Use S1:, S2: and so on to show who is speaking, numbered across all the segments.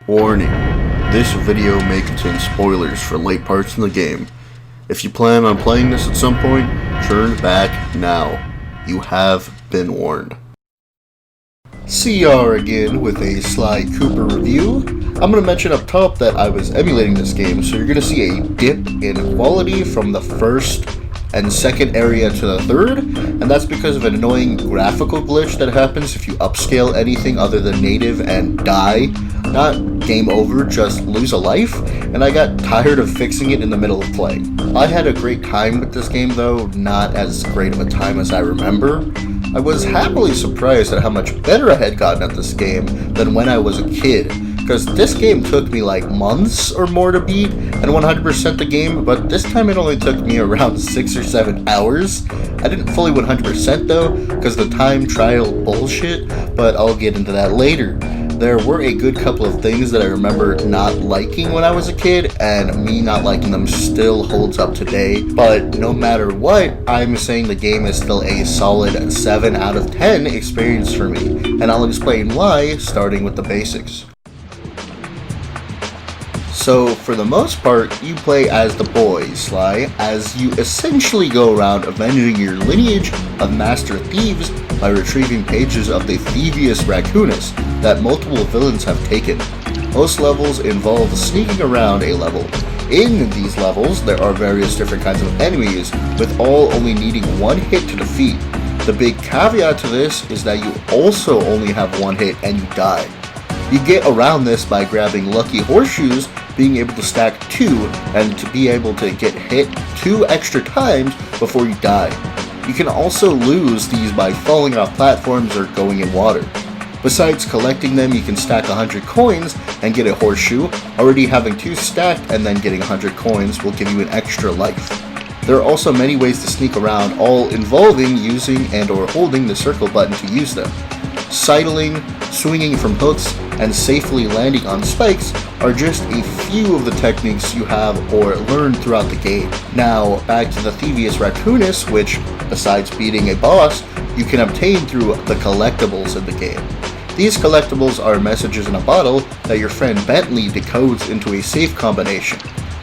S1: Warning, this video may contain spoilers for late parts in the game. If you plan on playing this at some point, turn back now. You have been warned. CR again with a Sly Cooper review. I'm going to mention up top that I was emulating this game, so you're going to see a dip in quality from the first and second area to the third, and that's because of an annoying graphical glitch that happens if you upscale anything other than native and die. Not game over, just lose a life, and I got tired of fixing it in the middle of play. I had a great time with this game though, not as great of a time as I remember. I was happily surprised at how much better I had gotten at this game than when I was a kid, because this game took me like months or more to beat and 100% the game, but this time it only took me around 6 or 7 hours. I didn't fully 100% though, because the time trial bullshit, but I'll get into that later. There were a good couple of things that I remember not liking when I was a kid, and me not liking them still holds up today, but no matter what, I'm saying the game is still a solid 7 out of 10 experience for me, and I'll explain why, starting with the basics. So, for the most part, you play as the boy, Sly, as you essentially go around avenging your lineage of master thieves by retrieving pages of the Thievius Raccoonus that multiple villains have taken. Most levels involve sneaking around a level. In these levels, there are various different kinds of enemies, with all only needing one hit to defeat. The big caveat to this is that you also only have one hit and you die. You get around this by grabbing lucky horseshoes, being able to stack 2, and to be able to get hit 2 extra times before you die. You can also lose these by falling off platforms or going in water. Besides collecting them, you can stack 100 coins and get a horseshoe. Already having 2 stacked and then getting 100 coins will give you an extra life. There are also many ways to sneak around, all involving using and or holding the circle button to use them. Sidling, swinging from hooks, and safely landing on spikes are just a few of the techniques you have or learn throughout the game. Now, back to the Thievius Raccoonus, which, besides beating a boss, you can obtain through the collectibles in the game. These collectibles are messages in a bottle that your friend Bentley decodes into a safe combination.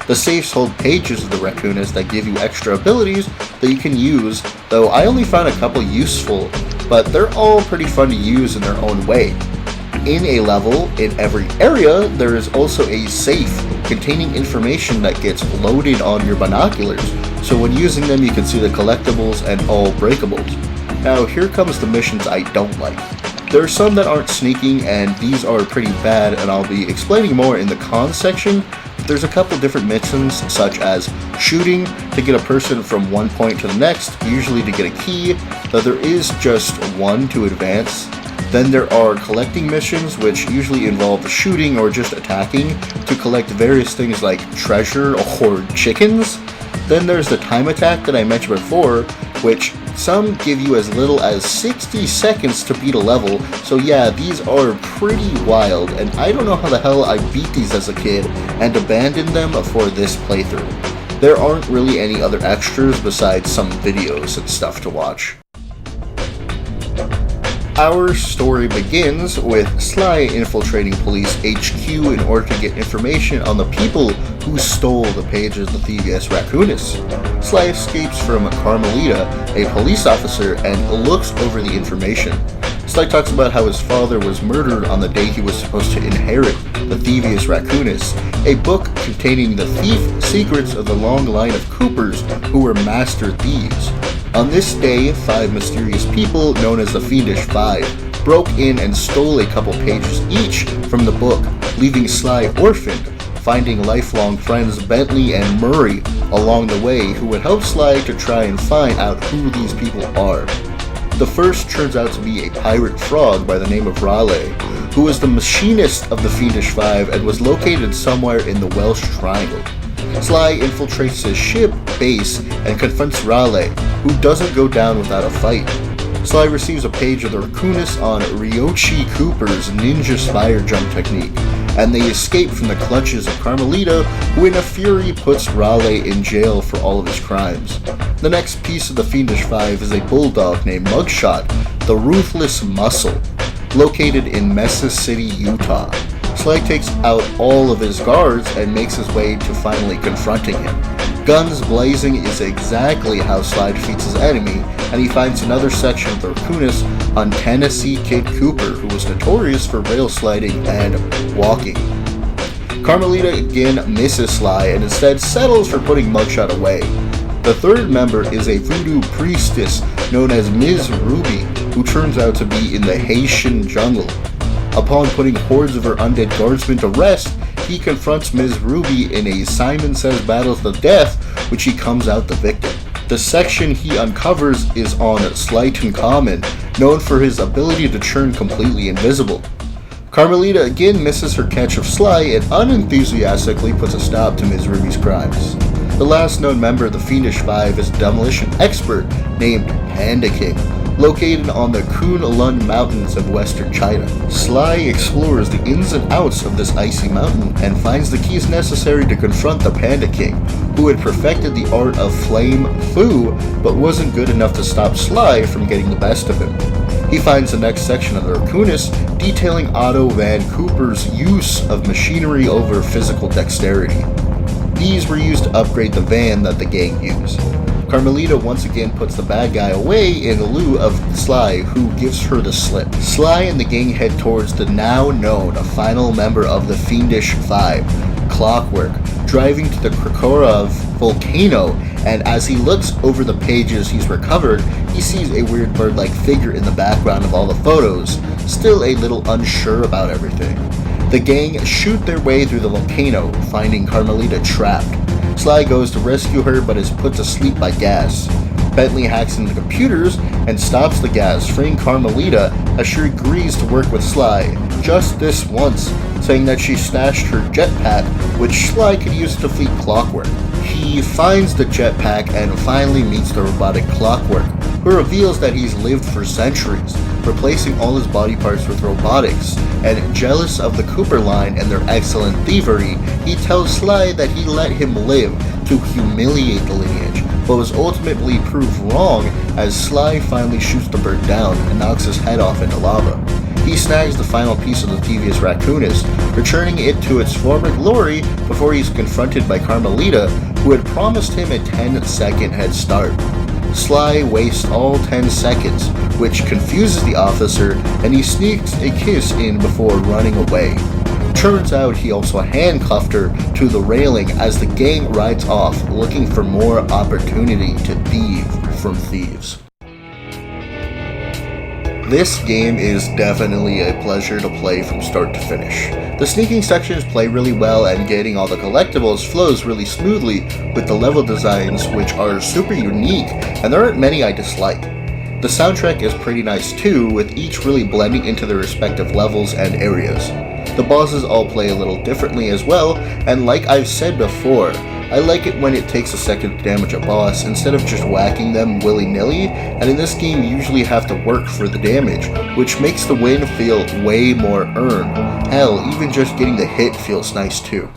S1: The safes hold pages of the Raccoonus that give you extra abilities that you can use, though I only found a couple useful, but they're all pretty fun to use in their own way. In a level, in every area, there is also a safe containing information that gets loaded on your binoculars, so when using them you can see the collectibles and all breakables. Now here comes the missions I don't like. There are some that aren't sneaking, and these are pretty bad, and I'll be explaining more in the cons section. There's a couple different missions, such as shooting to get a person from one point to the next, usually to get a key, though there is just one to advance. Then there are collecting missions, which usually involve shooting or just attacking to collect various things like treasure or chickens. Then there's the time attack that I mentioned before, which some give you as little as 60 seconds to beat a level, so yeah, these are pretty wild, and I don't know how the hell I beat these as a kid and abandoned them for this playthrough. There aren't really any other extras besides some videos and stuff to watch. Our story begins with Sly infiltrating police HQ in order to get information on the people who stole the pages of the Thievius Raccoonus. Sly escapes from Carmelita, a police officer, and looks over the information. Sly talks about how his father was murdered on the day he was supposed to inherit the Thievius Raccoonus, a book containing the thief secrets of the long line of Coopers who were master thieves. On this day, 5 mysterious people, known as the Fiendish Five, broke in and stole a couple pages each from the book, leaving Sly orphaned, finding lifelong friends Bentley and Murray along the way who would help Sly to try and find out who these people are. The first turns out to be a pirate frog by the name of Raleigh, who was the machinist of the Fiendish Five and was located somewhere in the Welsh Triangle. Sly infiltrates his ship base and confronts Raleigh, who doesn't go down without a fight. Sly receives a page of the Raccoonus on Ryochi Cooper's ninja spire jump technique, and they escape from the clutches of Carmelita, who in a fury puts Raleigh in jail for all of his crimes. The next piece of the Fiendish Five is a bulldog named Mugshot, the Ruthless Muscle, located in Mesa City, Utah. Sly takes out all of his guards and makes his way to finally confronting him. Guns blazing is exactly how Sly defeats his enemy, and he finds another section of the Raccoonus on Tennessee Kid Cooper, who was notorious for rail sliding and walking. Carmelita again misses Sly and instead settles for putting Mugshot away. The third member is a voodoo priestess known as Ms. Ruby, who turns out to be in the Haitian jungle. Upon putting hordes of her undead guardsmen to rest, he confronts Ms. Ruby in a Simon Says battle to the death, which he comes out the victor. The section he uncovers is on Slyton Common, known for his ability to turn completely invisible. Carmelita again misses her catch of Sly and unenthusiastically puts a stop to Ms. Ruby's crimes. The last known member of the Fiendish Five is a demolition expert named Panda King, located on the Kunlun Mountains of western China. Sly explores the ins and outs of this icy mountain and finds the keys necessary to confront the Panda King, who had perfected the art of Flame Fu, but wasn't good enough to stop Sly from getting the best of him. He finds the next section of the Raccoonus detailing Otto Van Cooper's use of machinery over physical dexterity. These were used to upgrade the van that the gang used. Carmelita once again puts the bad guy away in lieu of Sly, who gives her the slip. Sly and the gang head towards the now known final member of the Fiendish Five, Clockwork, driving to the Krakorov volcano, and as he looks over the pages he's recovered, he sees a weird bird-like figure in the background of all the photos, still a little unsure about everything. The gang shoot their way through the volcano, finding Carmelita trapped. Sly goes to rescue her but is put to sleep by gas. Bentley hacks into the computers and stops the gas, freeing Carmelita as she agrees to work with Sly, just this once, saying that she snatched her jetpack, which Sly could use to defeat Clockwork. He finds the jetpack and finally meets the robotic Clockwork, who reveals that he's lived for centuries, replacing all his body parts with robotics, and jealous of the Cooper line and their excellent thievery, he tells Sly that he let him live to humiliate the lineage, but was ultimately proved wrong as Sly finally shoots the bird down and knocks his head off into lava. He snags the final piece of the Thievius Raccoonus, returning it to its former glory before he's confronted by Carmelita, who had promised him a 10-second head start. Sly wastes all 10 seconds, which confuses the officer, and he sneaks a kiss in before running away. Turns out he also handcuffed her to the railing as the gang rides off, looking for more opportunity to thieve from thieves. This game is definitely a pleasure to play from start to finish. The sneaking sections play really well and getting all the collectibles flows really smoothly with the level designs, which are super unique and there aren't many I dislike. The soundtrack is pretty nice too, with each really blending into their respective levels and areas. The bosses all play a little differently as well, and like I've said before, I like it when it takes a second to damage a boss instead of just whacking them willy-nilly, and in this game you usually have to work for the damage, which makes the win feel way more earned. Hell, even just getting the hit feels nice too.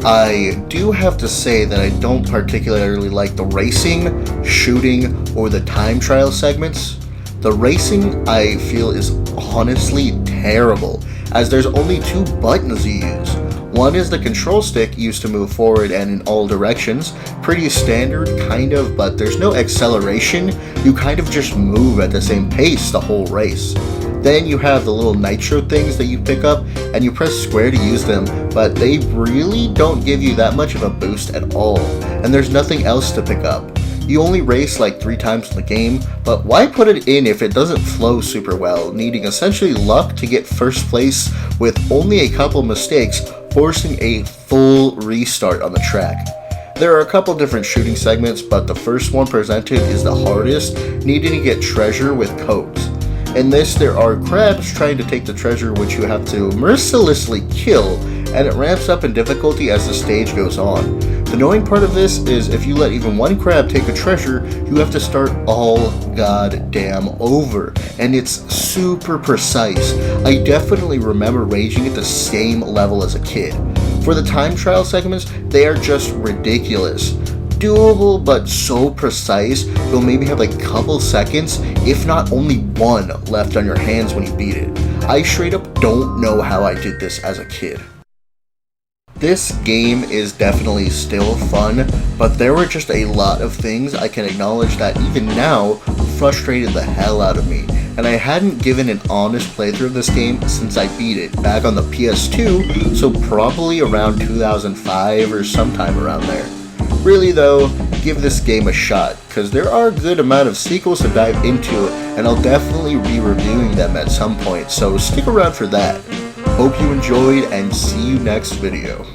S1: I do have to say that I don't particularly like the racing, shooting, or the time trial segments. The racing I feel is honestly terrible, as there's only 2 buttons you use. One is the control stick used to move forward and in all directions, pretty standard kind of, but there's no acceleration, you kind of just move at the same pace the whole race. Then you have the little nitro things that you pick up, and you press square to use them, but they really don't give you that much of a boost at all, and there's nothing else to pick up. You only race like 3 times in the game, but why put it in if it doesn't flow super well, needing essentially luck to get first place with only a couple mistakes, forcing a full restart on the track. There are a couple different shooting segments, but the first one presented is the hardest, needing to get treasure with codes. In this, there are crabs trying to take the treasure, which you have to mercilessly kill, and it ramps up in difficulty as the stage goes on. The annoying part of this is if you let even one crab take a treasure, you have to start all goddamn over, and it's super precise. I definitely remember raging at the same level as a kid. For the time trial segments, they are just ridiculous. doable, but so precise, you'll maybe have like a couple seconds, if not only one, left on your hands when you beat it. I straight up don't know how I did this as a kid. This game is definitely still fun, but there were just a lot of things I can acknowledge that even now frustrated the hell out of me, and I hadn't given an honest playthrough of this game since I beat it back on the PS2, so probably around 2005 or sometime around there. Really though, give this game a shot, because there are a good amount of sequels to dive into, and I'll definitely be reviewing them at some point, so stick around for that. Hope you enjoyed, and see you next video.